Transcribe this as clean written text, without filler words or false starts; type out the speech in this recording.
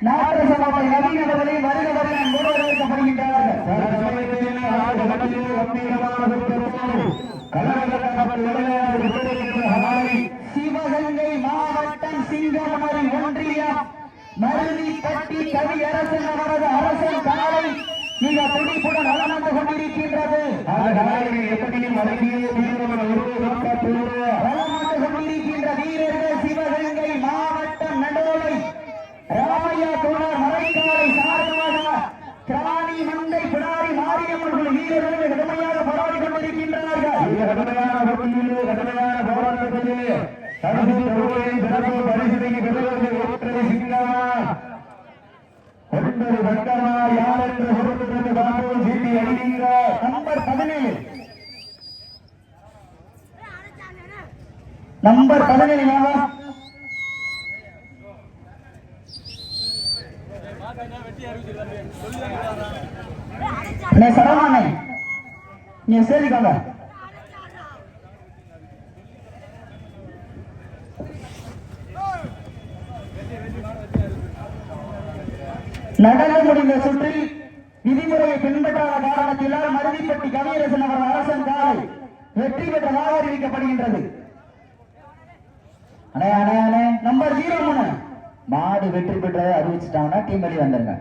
நாட்டசபாவை நவீனவர்களை வருகிறவர்கள் வரவேற்கப்படுகின்றார்கள். சிவகங்கை மாவட்டம் சிங்கமரி ஒன்றியம் மருதிப்பட்டி கவியரசன் அவரது அரசன் காலை மிக துடிப்புடன் வளர்ந்து கொண்டிருக்கின்றது. வளர்ந்து கொண்டிருக்கின்ற வீரர்கள் சிவகங்கை மாவட்டம் நடுவலை ராமையா தோழர் மறைக்காலை சார்பாக கிராணி மந்தை பிடாரி மாரியம்மன் வீரர்கள் கடுமையாக போராடி கொண்டிருக்கின்றார்கள். நம்பர் 17 சரவானே நீ சரிக்காங்க. நடந்து முடிந்த சுற்றில் விதிமுறையை பின்பற்றாத காரணத்தினால் மருதிப்பட்டி கவியரசன் அவர்கள் அரசன் காலை வெற்றி பெற்றதாக அறிவிக்கப்படுகின்றது. நம்பர் 03 மாடு வெற்றி பெற்றதை அறிவிச்சுட்டாங்கன்னா டீம் வெளியே வந்துருங்க.